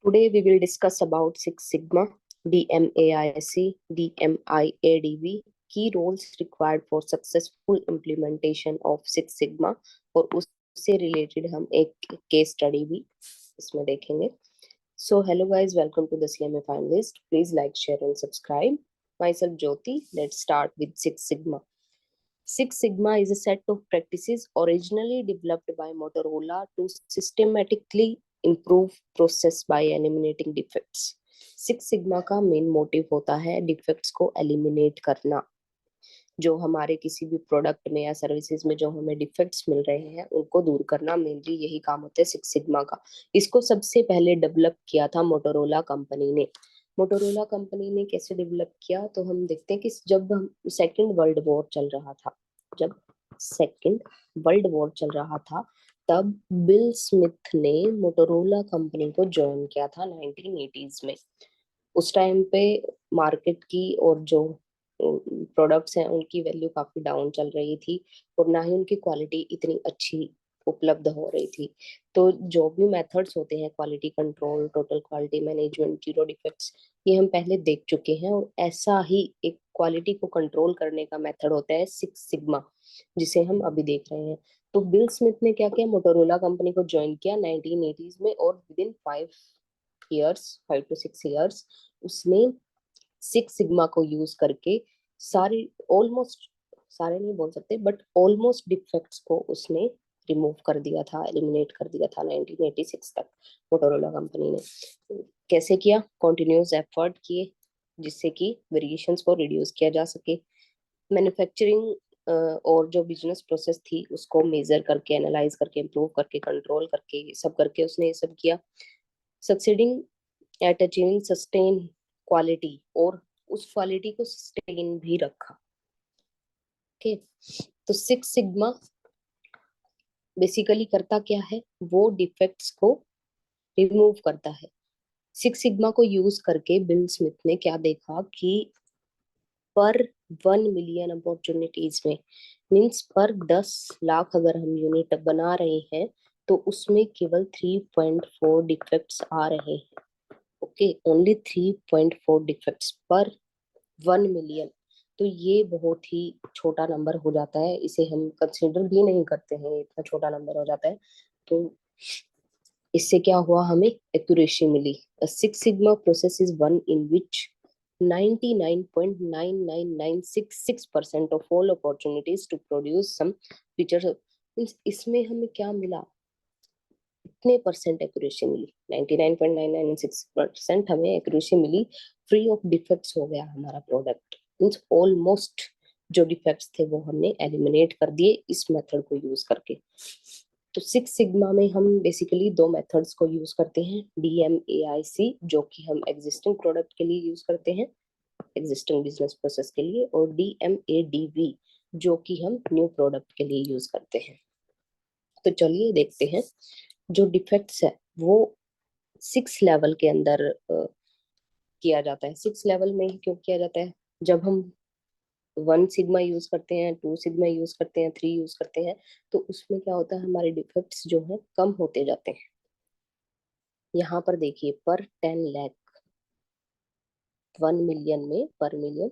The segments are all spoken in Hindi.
Today we will discuss about Six Sigma, DMAIC, DMIADV, key roles required for successful implementation of Six Sigma और उससे related हम एक case study भी इसमें देखेंगे. So hello guys, welcome to the CMA Finalist. Please like, share and subscribe. Myself Jyoti. Let's start with Six Sigma. Six Sigma is a set of practices originally developed by Motorola to systematically improve process by eliminating defects. Six sigma का मेन मोटिव होता है डिफेक्ट्स को एलिमिनेट करना. जो हमारे किसी भी प्रोडक्ट में या सर्विसेज में जो हमें डिफेक्ट्स मिल रहे हैं उनको दूर करना, मेनली यही काम होता है सिक्स सिग्मा का. इसको सबसे पहले डेवलप किया था मोटोरोला कंपनी ने. मोटोरोला कंपनी ने कैसे डेवलप किया तो हम देखते हैं कि जब हम सेकेंड वर्ल्ड वॉर चल रहा था, जब सेकेंड वर्ल्ड वॉर चल रहा था तब बिल स्मिथ ने मोटोरोला कंपनी को ज्वाइन किया था 1980s में. उस टाइम पे मार्केट की और जो प्रोडक्ट्स हैं उनकी वैल्यू काफी डाउन चल रही थी और ना ही उनकी क्वालिटी इतनी अच्छी उपलब्ध हो रही थी. तो जो भी मेथड्स होते हैं, quality control, total quality management, zero defects, ये हम पहले देख चुके हैं. और ऐसा ही एक क्वालिटी को कंट्रोल करने का मेथड होता है सिक्स सिग्मा, जिसे हम अभी देख रहे हैं. तो बिल स्मिथ ने क्या किया, मोटोरोला कंपनी को ज्वाइन किया 1980s में और विद इन 5 to 6 years उसने सिक्स सिग्मा को यूज करके सारे, ऑलमोस्ट सारे नहीं बोल सकते बट ऑलमोस्ट डिफेक्ट्स को उसने रिमूव कर दिया था, एलिमिनेट कर दिया था 1986 तक मोटोरोला कंपनी ने. कैसे किया? कॉन्टिन्यूस एफर्ट किए जिससे कि वेरिएशंस को रिड्यूस किया जा सके. मैन्युफैक्चरिंग और जो बिजनेस प्रोसेस थी उसको मेजर करके, एनालाइज करके, इम्प्रूव करके, कंट्रोल करके, सब करके उसने ये सब किया. Succeeding at achieving sustain quality, और उस क्वालिटी को सस्टेन भी रखा. ओके, तो सिक्स सिग्मा बेसिकली करता क्या है, वो डिफेक्ट्स को रिमूव करता है. सिक्स सिग्मा को यूज करके बिल स्मिथ ने क्या देखा कि पर 1 मिलियन अपॉर्चुनिटीज में, मीन्स पर 10 लाख अगर हम यूनिट बना रहे हैं तो उसमें केवल 3.4 डिफेक्ट्स आ रहे हैं. ओके, ओनली 3.4 डिफेक्ट्स पर 1 मिलियन. तो ये बहुत ही छोटा नंबर हो जाता है, इसे हम कंसिडर भी नहीं करते हैं, इतना छोटा नंबर हो जाता है. तो इससे क्या हुआ, हमें एक्यूरेसी मिली. Six sigma process is one in which 99.99966% of all opportunities to produce some features. Means इसमें हमें क्या मिला, इतने परसेंट एक्यूरेसी मिली, 99.996% हमें एक्यूरेसी मिली. फ्री ऑफ डिफेक्ट्स हो गया हमारा प्रोडक्ट. मीन्स ऑलमोस्ट जो डिफेक्ट्स थे वो हमने एलिमिनेट कर दिए इस मेथड को यूज करके. तो सिक्स सिग्मा में हम बेसिकली दो मेथड्स को यूज करते हैं, DMAIC जो कि हम एग्जिस्टिंग प्रोडक्ट के लिए यूज करते हैं, एग्जिस्टिंग बिजनेस प्रोसेस के लिए, और DMADV जो कि हम न्यू प्रोडक्ट के लिए यूज करते हैं. तो चलिए देखते हैं. जो डिफेक्ट्स है वो 6 लेवल के अंदर किया जाता है. 6 लेवल में ही क्यों किया जाता है, जब हम 1 सिग्मा यूज करते हैं, 2 सिग्मा यूज करते हैं, 3 यूज करते हैं, तो उसमें क्या होता है, हमारे डिफेक्ट्स जो है कम होते जाते हैं. यहाँ पर देखिए, पर 10 लाख, 1 मिलियन में पर मिलियन,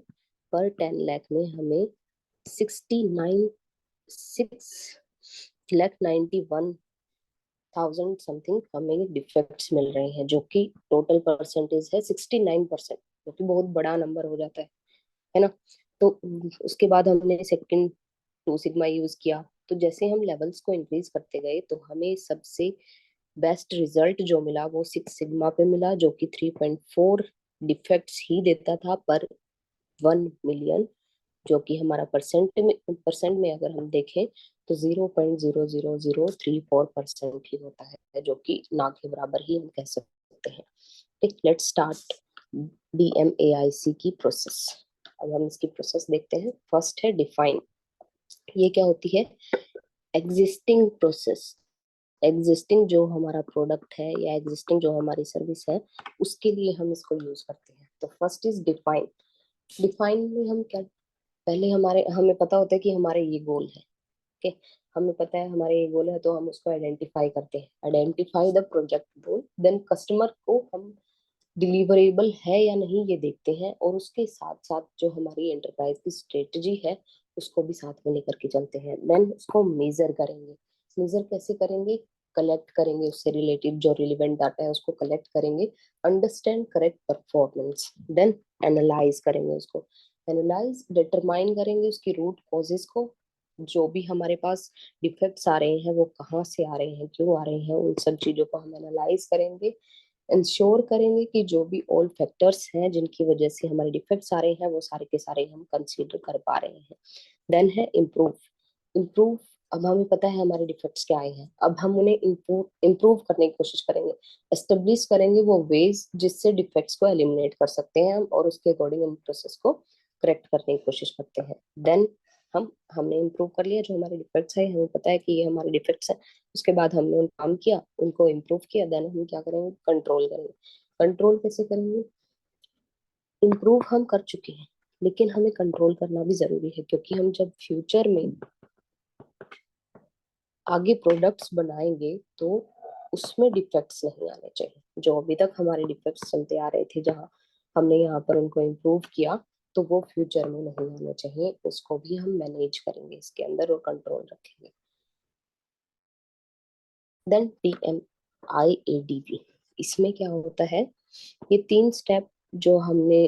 पर 10 लाख में हमें 6,91,000 समथिंग हमें डिफेक्ट्स मिल रहे हैं, जो कि टोटल परसेंटेज है 69%, जो कि बहुत बड़ा नंबर हो जाता है ना. तो उसके बाद हमने सेकंड 2 सिग्मा यूज किया. तो जैसे हम लेवल्स को इंक्रीज करते गए तो हमें सबसे बेस्ट रिजल्ट जो मिला वो 6 सिग्मा पे मिला, जो कि 3.4 डिफेक्ट्स ही देता था पर 1 मिलियन, जो कि हमारा परसेंट में अगर हम देखें तो 0.00034% ही होता है, जो कि ना के बराबर ही हम कह सकते हैं. ठीक, लेट्स स्टार्ट DMAIC की प्रोसेस. अब हम इसकी प्रोसेस देखते हैं. फर्स्ट है डिफाइन. ये क्या होती है, एग्जिस्टिंग प्रोसेस. एग्जिस्टिंग जो हमारा प्रोडक्ट है या एग्जिस्टिंग जो हमारी सर्विस है उसके लिए हम इसको यूज करते हैं. तो फर्स्ट इज डिफाइन. डिफाइन में हम क्या, पहले हमें पता होता है कि हमारे ये गोल है, ओके, हमें पता है हमारे ये गोल है तो हम उसको आइडेंटिफाई करते हैं, identify the project goal, then customer को हम डिलीवरेबल है या नहीं ये देखते हैं, और उसके साथ साथ जो हमारी एंटरप्राइज की स्ट्रेटजी है उसको भी साथ में लेकर के चलते हैं। देन उसको मेजर करेंगे। मेजर कैसे करेंगे? कलेक्ट करेंगे, उससे रिलेटेड जो रिलेवेंट डाटा है उसको कलेक्ट करेंगे, understand correct performance, then analyse करेंगे उसको, एनालाइज डिटरमाइन करेंगे उसकी रूट कॉजेज को, जो भी हमारे पास डिफेक्ट्स आ रहे हैं वो कहाँ से आ रहे हैं, क्यों आ रहे हैं, उन सब चीजों को हम एनालाइज करेंगे, इंश्योर करेंगे कि जो भी ऑल फैक्टर्स हैं जिनकी वजह से हमारे डिफेक्ट्स आ रहे हैं वो सारे के सारे हम कंसीडर कर पा रहे हैं। देन है इम्प्रूव। इम्प्रूव, अब हमें पता है हमारे डिफेक्ट्स क्या आए हैं, अब हम उन्हें इम्प्रूव इम्प्रूव करने की कोशिश करेंगे, एस्टेब्लिश करेंगे वो वेज जिससे डिफेक्ट्स को एलिमिनेट कर सकते हैं हम, और उसके अकॉर्डिंग हम प्रोसेस को करेक्ट करने की कोशिश करते हैं। देन हमने इम्प्रूव कर लिया, जो हमारे डिफेक्ट्स है हमें पता है कि ये हमारे डिफेक्ट्स है, उसके बाद हमने उन काम किया, उनको इम्प्रूव किया, देन हम क्या करेंगे? कंट्रोल करेंगे। कंट्रोल कैसे करेंगे? इम्प्रूव हम कर चुके हैं लेकिन हमें कंट्रोल करना भी जरूरी है, क्योंकि हम जब फ्यूचर में आगे प्रोडक्ट्स बनाएंगे तो उसमें डिफेक्ट्स नहीं आने चाहिए। जो अभी तक हमारे डिफेक्ट्स चलते आ रहे थे जहाँ हमने यहाँ पर उनको इम्प्रूव किया, तो वो फ्यूचर में नहीं आने चाहिए, उसको भी हम मैनेज करेंगे इसके अंदर और कंट्रोल रखेंगे। देन DMIADB, इसमें क्या होता है? ये 3 स्टेप जो हमने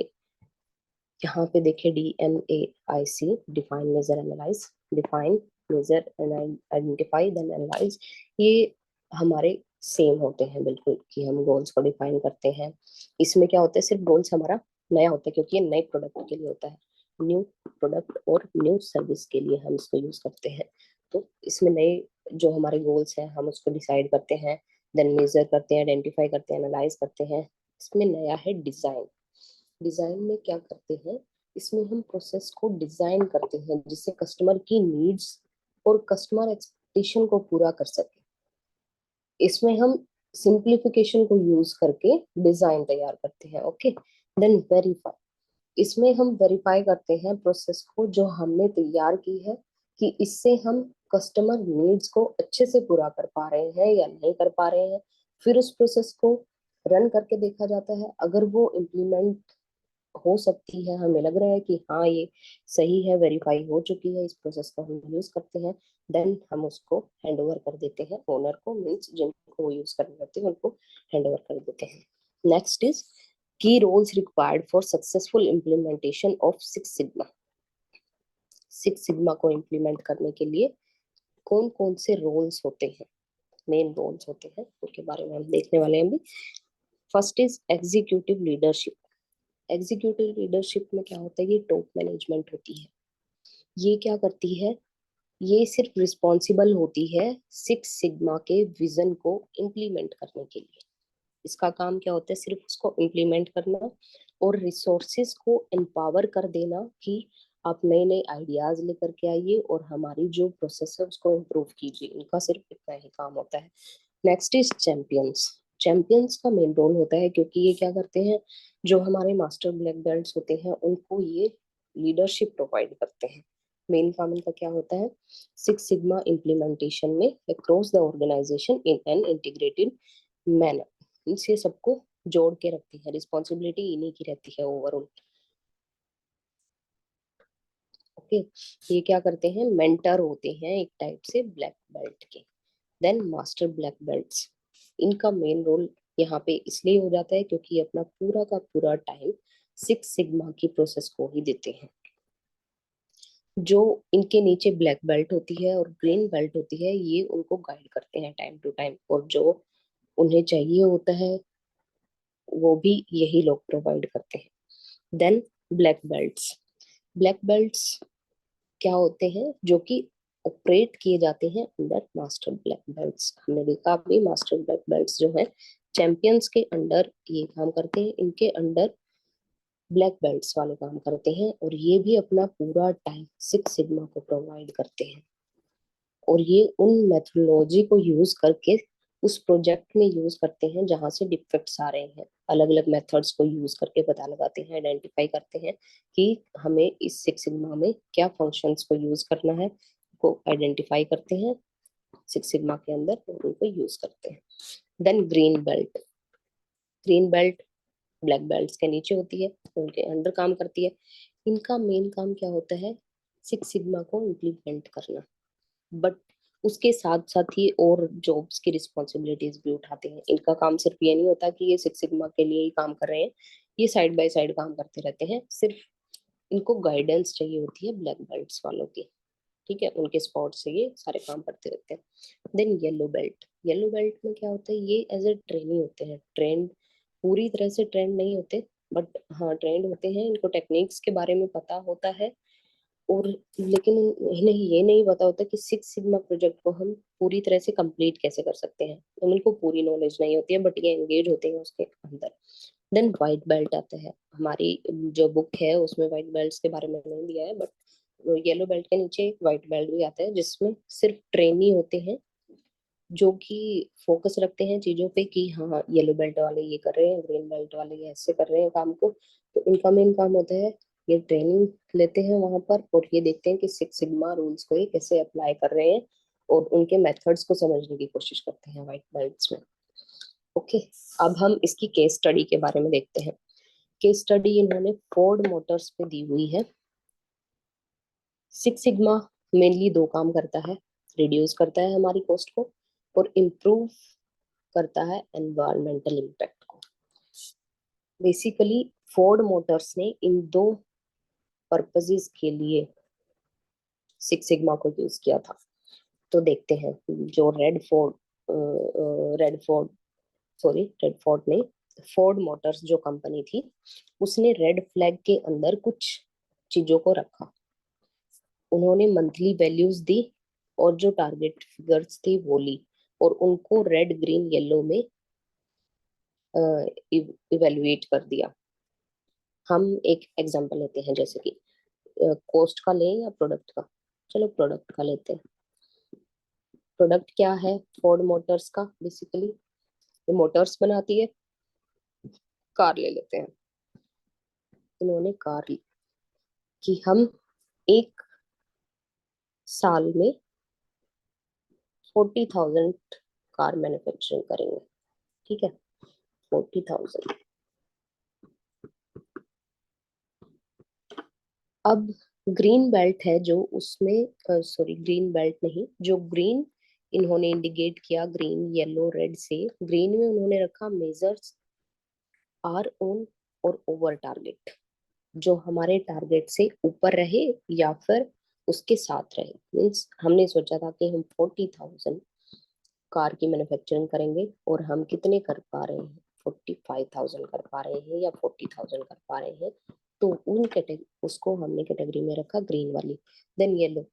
यहाँ पे देखे, DMAIC, define measure analyse, define measure identify then analyse, ये हमारे सेम होते हैं बिल्कुल, कि हम गोल्स को डिफाइन करते हैं। इसमें क्या होता है? सिर्फ गोल्स हमारा नया होता है क्योंकि ये नए प्रोडक्ट के लिए होता है, न्यू प्रोडक्ट और न्यू सर्विस के लिए हम इसको यूज करते हैं। तो इसमें नए जो हमारे गोल्स हैं हम उसको डिसाइड करते हैं, देन मेजर करते हैं, आइडेंटिफाई करते हैं, एनालाइज करते हैं। इसमें नया है डिजाइन। डिजाइन में क्या करते हैं? इसमें हम प्रोसेस को डिजाइन करते हैं जिससे कस्टमर की नीड्स और कस्टमर एक्सपेक्टेशन को पूरा कर सके। इसमें हम सिंप्लीफिकेशन को यूज करके डिजाइन तैयार करते हैं। ओके, देन वेरीफाई, इसमें हम वेरीफाई करते हैं प्रोसेस को जो हमने तैयार की है, कि इससे हम कस्टमर नीड्स को अच्छे से पूरा कर पा रहे हैं या नहीं कर पा रहे हैं। फिर उस प्रोसेस को रन करके देखा जाता है, अगर वो इम्प्लीमेंट हो सकती है, हमें लग रहा है कि हाँ ये सही है, वेरीफाई हो चुकी है, इस प्रोसेस को हम यूज करते हैं, देन हम उसको हैंड ओवर कर देते हैं ओनर को, मीन्स जिनको वो यूज करने होते हैं उनको हैंड ओवर कर देते हैं। Next is key roles required for successful implementation of six sigma. Six sigma को इम्प्लीमेंट करने के लिए कौन कौन से रोल्स होते हैं, मेन रोल्स होते हैं, उनके बारे में हम देखने वाले हैं अभी। First is executive leadership. Executive leadership में क्या होता है? ये टॉप मैनेजमेंट होती है। ये क्या करती है? ये सिर्फ रिस्पॉन्सिबल होती है सिक्स सिग्मा के विजन को इम्प्लीमेंट करने के लिए। इसका काम क्या होता है? सिर्फ उसको इम्प्लीमेंट करना और रिसोर्सेज को एम्पावर कर देना कि आप नए नए आइडियाज लेकर के आइए और हमारी जो प्रोसेस है उसको इम्प्रूव कीजिए। इनका सिर्फ इतना ही काम होता है। Next is champions. चैंपियंस का मेन रोल होता है, क्योंकि ये क्या करते हैं? जो हमारे मास्टर ब्लैक बेल्ट्स होते हैं उनको ये लीडरशिप प्रोवाइड करते हैं। मेन काम इनका क्या होता है? सिक्स सिग्मा इम्प्लीमेंटेशन में across the organisation in an integrated manner, इनसे सबको जोड़ के रखती है, रिस्पॉन्सिबिलिटी इन्हीं की रहती है ओवरऑल। ओके, ये क्या करते हैं? मेंटर होते हैं एक टाइप से ब्लैक बेल्ट के। देन मास्टर ब्लैक बेल्ट्स, इनका मेन रोल यहाँ पे इसलिए हो जाता है क्योंकि ये अपना पूरा का पूरा टाइम सिक्स सिग्मा की प्रोसेस को ही देते हैं। जो इनके नीचे ब्लैक बेल्ट होती है और ग्रीन बेल्ट होती है, ये उनको गाइड करते हैं टाइम टू टाइम, और जो उन्हें चाहिए होता है वो भी यही लोग प्रोवाइड करते हैं। Then black belts. Black belts क्या होते हैं? जो कि ऑपरेट किए जाते हैं अंडर मास्टर ब्लैक बेल्ट्स। हमने देखा अभी मास्टर ब्लैक बेल्ट्स जो है चैंपियंस के अंडर ये काम करते हैं, इनके अंडर ब्लैक बेल्ट्स वाले काम करते हैं, और ये भी अपना पूरा टाइम सिक्स सिग्मा को प्रोवाइड करते हैं। और ये उन मेथोडोलॉजी को यूज करके उस प्रोजेक्ट में यूज करते हैं जहां से डिफेक्ट्स आ रहे हैं। अलग अलग मेथड्स को यूज करके पता लगाते हैं, आइडेंटिफाई करते हैं कि हमें इस सिक्स सिग्मा में क्या फंक्शंस को यूज करना है, को आइडेंटिफाई करते हैं सिक्स सिग्मा के अंदर और उनको यूज करते हैं। Then green belt, green belt black belts के नीचे होती है, उनके अंडर काम करती है। इनका मेन काम क्या होता है, सिक्स सिग्मा को इम्प्लीमेंट करना, बट उसके साथ साथ ही और जॉब्स की रिस्पॉन्सिबिलिटीज भी उठाते हैं। इनका काम सिर्फ ये नहीं होता कि ये सिक्स सिग्मा के लिए ही काम कर रहे हैं, ये साइड बाय साइड काम करते रहते हैं। सिर्फ इनको गाइडेंस चाहिए होती है ब्लैक बेल्ट्स वालों की, ठीक है, उनके स्पॉट से ये सारे काम करते रहते हैं। Then yellow belt, yellow belt में क्या होता है, ये एज ए ट्रेनी होते हैं। ट्रेंड पूरी तरह से ट्रेंड नहीं होते, बट हाँ ट्रेंड होते हैं, इनको टेक्निक्स के बारे में पता होता है। और लेकिन इन्हें ये नहीं पता होता कि सिक्स सिग्मा प्रोजेक्ट को हम पूरी तरह से कंप्लीट कैसे कर सकते हैं, तो उनको पूरी नॉलेज नहीं होती है, बट ये एंगेज होते हैं उसके अंदर। देन व्हाइट बेल्ट आता है, हमारी जो बुक है उसमें व्हाइट बेल्ट्स के बारे में नहीं दिया है, बट येलो बेल्ट के नीचे एक व्हाइट बेल्ट भी आता है जिसमें सिर्फ ट्रेनी होते हैं जो कि फोकस रखते हैं चीजों पे कि हाँ येलो बेल्ट वाले ये कर रहे हैं, ग्रीन बेल्ट वाले ये ऐसे कर रहे हैं काम को। तो इनका मेन काम होता है ये ट्रेनिंग लेते हैं वहां पर और ये देखते हैं कि सिक्स सिग्मा रूल्स को ये कैसे अप्लाई कर रहे हैं और उनके मेथड्स को समझने की कोशिश करते हैं व्हाइट बेल्ट्स में। ओके, अब हम इसकी केस स्टडी के बारे में देखते हैं। केस स्टडी इन्होंने फोर्ड मोटर्स पे दी हुई है। सिक्स सिग्मा मेनली दो काम करता है, रिड्यूस करता है हमारी कॉस्ट को और इम्प्रूव करता है एनवायरमेंटल इम्पैक्ट को। बेसिकली फोर्ड मोटर्स ने इन दो पर्पसेस के लिए सिक्स सिग्मा को यूज किया था। तो देखते हैं, जो रेड फोर्ड ने, फोर्ड मोटर्स जो कंपनी थी उसने रेड फ्लैग के अंदर कुछ चीजों को रखा। उन्होंने मंथली वैल्यूज दी और जो टारगेट फिगर्स थी वो ली और उनको रेड ग्रीन येलो में इवेल्युएट कर दिया। हम एक एग्जांपल लेते हैं, जैसे कि कॉस्ट का लें या प्रोडक्ट का। चलो प्रोडक्ट का लेते हैं। प्रोडक्ट क्या है फोर्ड मोटर्स का, बेसिकली ये मोटर्स बनाती है। कार ले लेते हैं, इन्होंने कार ली कि हम एक साल में 40,000 कार मैन्युफैक्चरिंग करेंगे, ठीक है, 40,000। अब ग्रीन बेल्ट है जो उसमें, सॉरी ग्रीन बेल्ट नहीं, जो ग्रीन इन्होंने इंडिकेट किया ग्रीन येलो रेड से, ग्रीन में उन्होंने रखा मेजर्स आर ऑन और ओवर टारगेट, जो हमारे टारगेट से ऊपर रहे या फिर उसके साथ रहे। मीन्स हमने सोचा था कि हम 40,000 कार की मैन्युफैक्चरिंग करेंगे और हम कितने कर पा रहे हैं, 45,000 कर पा रहे हैं या 40,000 कर पा रहे हैं। तो उन कैटेगरी उसको हमने कैटेगरी में रखा ग्रीन वाली। Then yellow,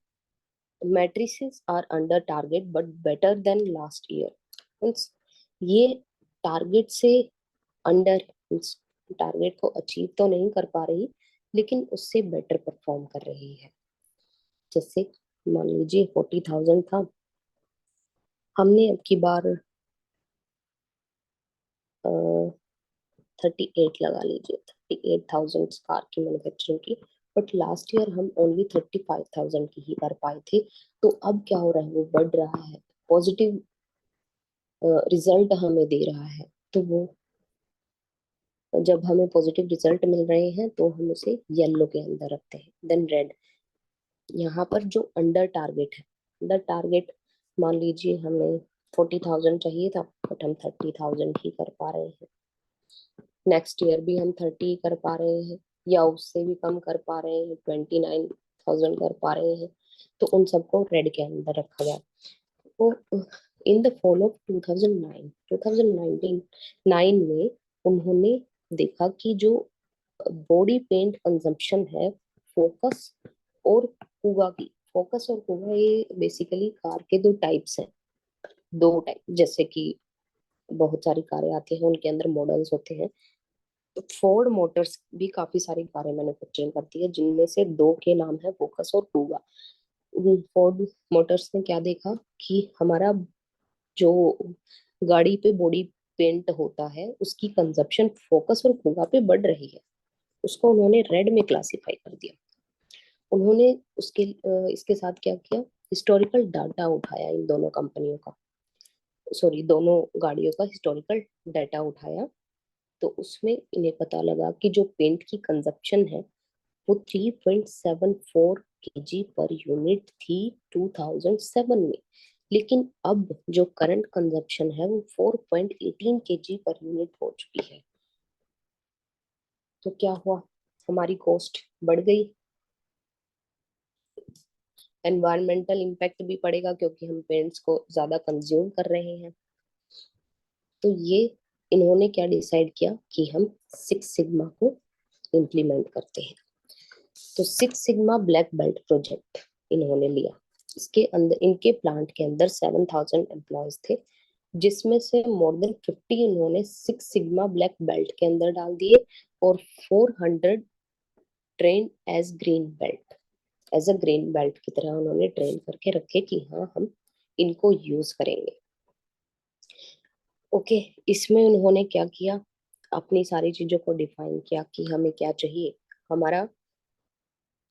matrices are under target but better than last year. Means ये टारगेट से अंडर, मीन्स टारगेट को अचीव तो नहीं कर पा रही लेकिन उससे बेटर परफॉर्म कर रही है। जैसे मान लीजिए 40,000 था, हमने अब की बार 38 लगा लीजिए, 38,000 कार की मैन्युफैक्चरिंग की, बट लास्ट ईयर हम ओनली 35,000 की ही कर पाए थे। तो अब क्या हो रहा है, वो बढ़ रहा है, पॉजिटिव रिजल्ट हमें दे रहा है। तो वो जब हमें पॉजिटिव रिजल्ट मिल रहे हैं तो हम उसे येलो के अंदर रखते हैं। देन रेड, यहाँ पर जो अंडर टारगेट है, अंडर टारगेट मान लीजिए हमें 40,000 चाहिए था बट हम 30,000 ही कर पा रहे हैं। नेक्स्ट ईयर भी हम 30 कर पा रहे हैं या उससे भी कम कर पा रहे हैं, 29,000 कर पा रहे हैं। तो उन सबको रेड के अंदर रखा गया। तो इन द फॉल ऑफ 2009 में उन्होंने देखा कि जो बॉडी पेंट कंजम्पशन है फोकस और कुगा की, फोकस और कुगा ये बेसिकली कार के दो टाइप्स हैं। दो टाइप, जैसे कि बहुत सारी कारें आती हैं उनके अंदर मॉडल्स होते हैं। तो फोर्ड मोटर्स भी काफी सारी कारें मैन्युफैक्चरिंग करती है जिनमें से दो के नाम है फोकस और कुगा। फोर्ड मोटर्स ने क्या देखा कि हमारा जो गाड़ी पे बॉडी पेंट होता है उसकी कंजप्शन फोकस और कुगा पे बढ़ रही है, उसको उन्होंने रेड में क्लासिफाई कर दिया। उन्होंने इसके साथ क्या किया, हिस्टोरिकल डाटा उठाया इन दोनों कंपनियों का, सॉरी दोनों गाड़ियों का हिस्टोरिकल डाटा उठाया। तो उसमें इन्हें पता लगा कि जो पेंट की कंजप्शन है वो 3.74 केजी पर यूनिट थी 2007 में, लेकिन अब जो करंट कंजप्शन है वो 4.18 केजी पर यूनिट हो चुकी है। तो क्या हुआ, हमारी कॉस्ट बढ़ गई, एनवायरमेंटल इम्पैक्ट भी पड़ेगा क्योंकि हम पेंट्स को ज्यादा कंज्यूम कर रहे हैं। तो ये इन्होंने क्या डिसाइड किया कि हम सिक्स सिग्मा को इम्प्लीमेंट करते हैं। तो six sigma black belt project इन्होंने लिया। इसके अंदर, इनके प्लांट के अंदर 7,000 एम्प्लॉयज थे, जिसमें से मोर देन 50 इन्होंने सिक्स सिग्मा ब्लैक बेल्ट के अंदर डाल दिए, और 400 train as green belt, as a green belt की तरह उन्होंने ट्रेन करके रखे कि हाँ हम इनको यूज करेंगे। ओके, इसमें उन्होंने क्या किया, अपनी सारी चीजों को डिफाइन किया कि हमें क्या चाहिए। हमारा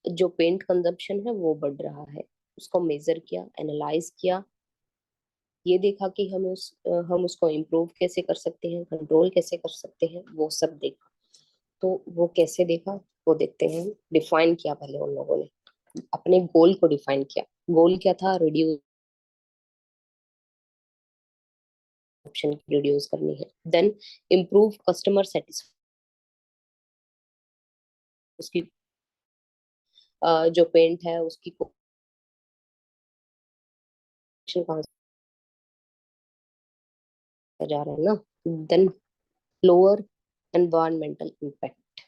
जो पेंट कंजप्शन है वो बढ़ रहा है, उसको मेजर किया, एनालाइज किया, ये देखा कि हम उसको इम्प्रूव कैसे कर सकते हैं, कंट्रोल कैसे कर सकते हैं, वो सब देखा। तो वो कैसे देखा, वो देखते हैं। डिफाइन किया पहले उन लोगों ने, अपने गोल को डिफाइन किया। गोल क्या था, रिड्यूस, ऑप्शन रिड्यूस करनी है। देन इम्प्रूव कस्टमर सेटिस्फेक्शन, उसकी जो पेंट है उसकी क्वेश्चन कहाँ से जा रहा है ना। देन लोअर एनवायरमेंटल इम्पैक्ट,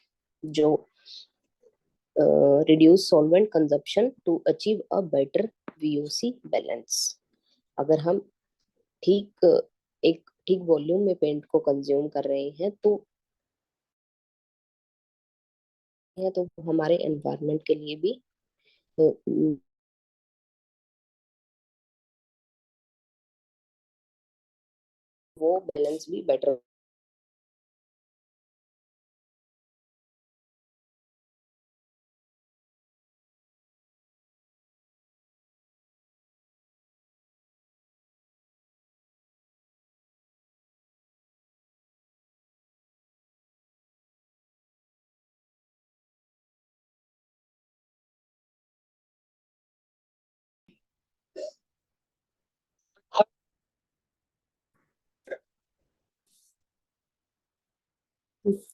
जो reduce solvent consumption to achieve a better VOC balance. अगर हम ठीक एक ठीक वॉल्यूम में पेंट को कंज्यूम कर रहे हैं तो हमारे एनवायरनमेंट के लिए भी वो बैलेंस भी better.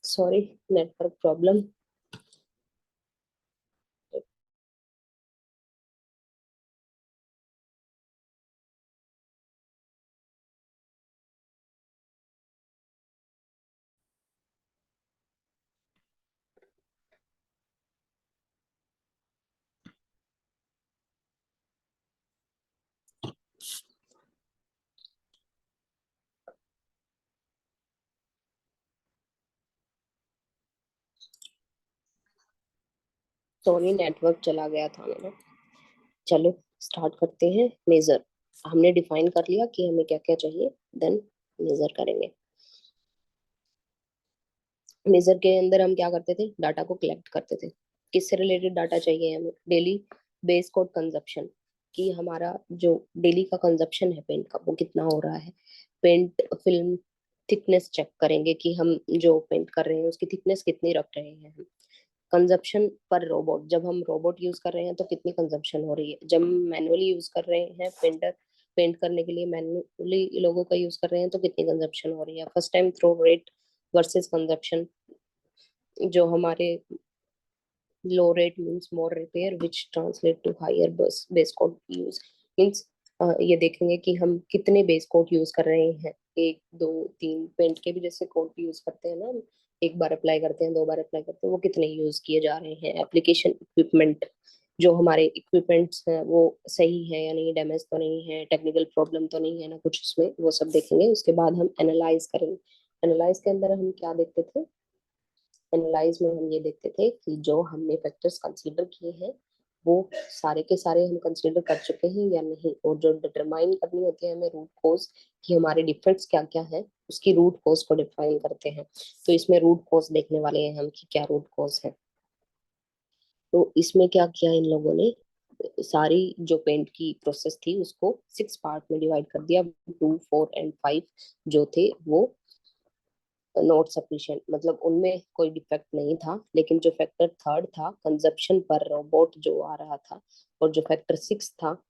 Sorry, network problem. Sorry, network चला गया था मेरा। चलो स्टार्ट करते हैं। मेजर, हमने डिफाइन कर लिया कि हमें क्या क्या चाहिए, देन मेजर करेंगे। मेजर के अंदर हम क्या करते थे, डाटा को कलेक्ट करते थे। किससे रिलेटेड डाटा चाहिए हमें, डेली बेस कोड कंजप्शन, कि हमारा जो डेली का कंजप्शन है पेंट का वो कितना हो रहा है। पेंट फिल्म थिकनेस चेक करेंगे कि हम जो पेंट कर रहे हैं उसकी थिकनेस कितनी रख रहे हैं हम। कंजप्शन पर रोबोट, जब हम रोबोट यूज कर रहे हैं तो कितनी कंजप्शन हो रही है। जब मैनुअली यूज कर रहे हैं पेंटर, पेंट करने के लिए मैनुअली लोगों का यूज कर रहे हैं तो कितनी कंजप्शन हो रही है। First time through rate versus consumption, जो हमारे low rate means more repair which translate to higher bus base code use means, ये देखेंगे कि हम कितने बेस कोड यूज कर रहे हैं। एक दो तीन, पेंट के भी जैसे कोड यूज करते हैं ना हम, एक बार अप्लाई करते हैं, दो बार अप्लाई करते हैं, वो कितने यूज किए जा रहे हैं। एप्लीकेशन इक्विपमेंट, जो हमारे इक्विपमेंट्स हैं वो सही है या नहीं, डैमेज तो नहीं है, टेक्निकल प्रॉब्लम तो नहीं है ना कुछ उसमें, वो सब देखेंगे। उसके बाद हम एनालाइज करेंगे। एनालाइज के अंदर हम क्या देखते थे, एनालाइज में हम ये देखते थे कि जो हमने फैक्टर्स कंसीडर किए हैं वो सारे के सारे हम कंसीडर कर चुके हैं या नहीं। और जो डिटरमाइन करनी होती है हमें रूट कोज, कि हमारे डिफेक्ट्स क्या क्या है, उसकी रूट कोज को डिफाइन करते हैं। तो इसमें रूट कोज देखने वाले हैं हम कि क्या रूट कोज है। तो इसमें क्या किया इन लोगों ने, सारी जो पेंट की प्रोसेस थी उसको 6 पार्ट में डिवाइड कर दिया। 2, 4 एंड 5 जो थे वो नॉट सफिशिएंट, मतलब उनमें कोई डिफेक्ट नहीं था। लेकिन जो फैक्टर थर्ड था, कंजप्शन पर रोबोट जो आ रहा था, और जो फैक्टर 6 था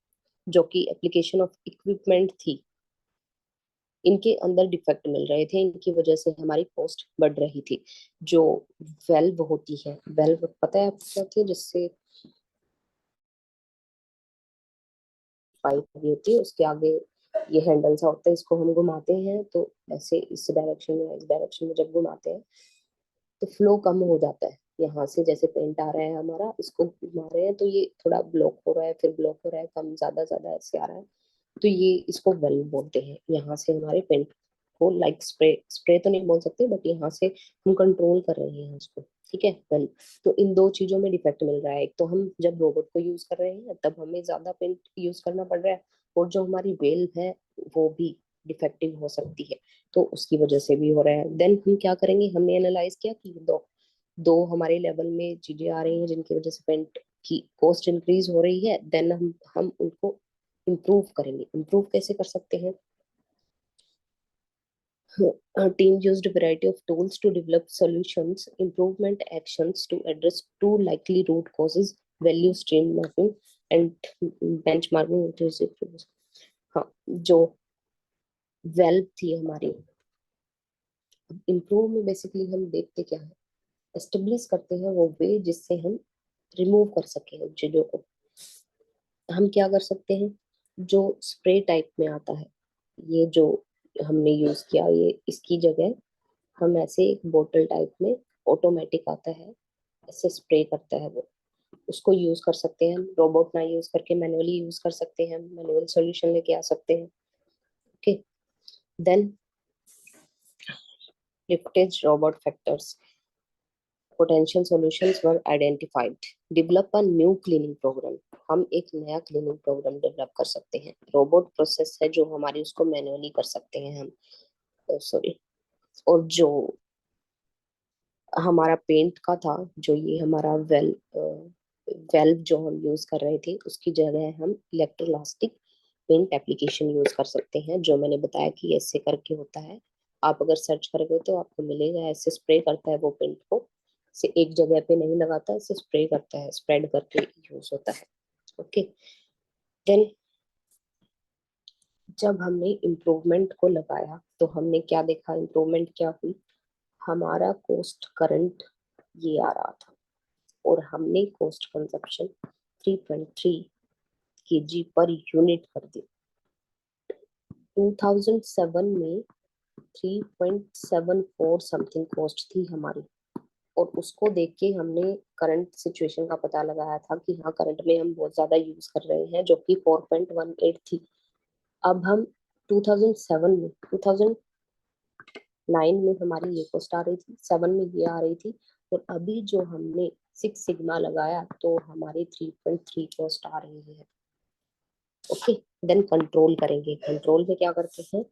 जो कि एप्लीकेशन ऑफ इक्विपमेंट थी, इनके अंदर डिफेक्ट मिल रहे थे। इनकी वजह से हमारी कॉस्ट बढ़ रही थी। जो वेल्व होती है, वेल्व पता है आपको क्या होती है? जिससे पाइप लगी होती है, उसके आगे ये हैंडल सा होता है, इसको हम घुमाते हैं तो ऐसे इस डायरेक्शन में इस डायरेक्शन में जब घुमाते हैं तो फ्लो कम हो जाता है। यहाँ से जैसे पेंट आ रहा है हमारा, इसको घुमा रहे हैं तो ये थोड़ा ब्लॉक हो रहा है, फिर ब्लॉक हो रहा है, कम ज्यादा ज्यादा ऐसे आ रहा है। तो ये इसको वेल्व बोलते हैं। यहाँ से हमारे पेंट को लाइक स्प्रे स्प्रे तो नहीं बोल सकते, बट यहाँ से हम कंट्रोल कर रहे हैं उसको। ठीक है, वेल्व। तो इन दो चीजों में डिफेक्ट मिल रहा है। एक तो हम जब रोबोट को यूज कर रहे हैं तब हमें ज्यादा पेंट यूज करना पड़ रहा है, और जो हमारी वेल्व है वो भी डिफेक्टिव हो सकती है, तो उसकी वजह से भी हो रहा है। देन हम क्या करेंगे, हमने एनालाइज किया कि दो दो हमारे लेवल में चीजें आ रही हैं जिनकी वजह से पेंट की कॉस्ट इंक्रीज हो रही है। देन हम उनको इम्प्रूव करेंगे। इम्प्रूव कैसे कर सकते हैं? Team used a variety of tools to develop solutions, improvement actions to address two likely root causes: value stream mapping and benchmarking inclusive tools। हाँ, जो वेल्व थी हमारी, इम्प्रूव में बेसिकली हम देखते क्या है, एस्टेब्लिश करते हैं वो वे जिससे हम रिमूव कर सके उन चीजों को। हम क्या कर सकते हैं, जो स्प्रे टाइप में आता है, ये जो हमने यूज किया, ये इसकी जगह हम ऐसे एक बोतल टाइप में ऑटोमेटिक आता है, ऐसे स्प्रे करता है वो, उसको यूज कर सकते हैं। हम रोबोट ना यूज करके मैनुअली यूज कर सकते हैं, मैनुअल सॉल्यूशन लेके आ सकते हैं। Okay, then liftage robot factors, potential solutions were identified, develop a new cleaning program. हम एक नया क्लीनिंग प्रोग्राम डेवलप कर सकते हैं। रोबोट प्रोसेस है जो हमारी, उसको मैनुअली कर सकते हैं हम, सॉरी। और जो हमारा पेंट का था, जो ये हमारा वेल्व जो हम यूज कर रहे थे, उसकी जगह हम इलेक्ट्रोलास्टिक पेंट एप्लीकेशन यूज कर सकते हैं, जो मैंने बताया कि ऐसे करके होता है। आप अगर सर्च करोगे तो आपको मिलेगा, ऐसे स्प्रे करता है वो पेंट को, से एक जगह पे नहीं लगाता, ऐसे स्प्रे करता है, स्प्रेड करके यूज होता है। ओके, देन जब हमने इम्प्रूवमेंट को लगाया तो हमने क्या देखा, इम्प्रूवमेंट क्या हुई, हमारा कॉस्ट करंट ये आ रहा था, और हमने cost consumption 3.3 kg per unit कर दी। 2007 में 3.74 समथिंग कॉस्ट थी हमारी, और उसको देख के हमने करंट सिचुएशन का पता लगाया था कि हाँ, करंट में हम बहुत ज्यादा यूज कर रहे हैं, जो कि 4.18 थी। अब हम 2007 में 2009 में हमारी ये कॉस्ट आ रही थी, 7 में ये आ रही थी, और अभी जो हमने 6 सिग्मा लगाया तो हमारी 3.3 कॉस्ट आ रही है। ओके, देन कंट्रोल करेंगे। कंट्रोल में क्या करते हैं,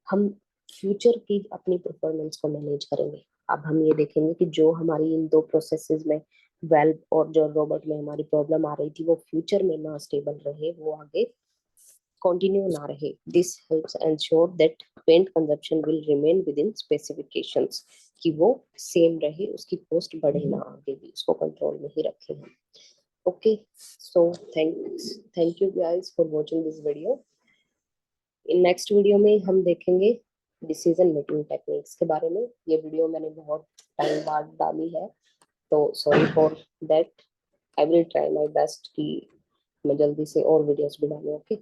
हम फ्यूचर की अपनी परफॉर्मेंस को मैनेज करेंगे। अब हम ये देखेंगे कि जो हमारी इन दो प्रोसेसेस में, वेल्व और जो रोबोट में हमारी प्रॉब्लम आ रही थी, वो फ्यूचर में ना स्टेबल रहे, वो आगे कंटिन्यू ना रहे। This helps ensure that paint consumption will remain within specifications, कि वो सेम रहे, उसकी कॉस्ट बढ़े ना, आगे भी उसको कंट्रोल में ही रखें हम। Okay, so thank you guys for watching this video. Next video में हम देखेंगे डिसीजन मेकिंग टेक्निक्स के बारे में। ये वीडियो मैंने बहुत टाइम बाद डाली है, तो sorry for that. I will try my best कि मैं जल्दी से और वीडियोस भी डालूं। ओके।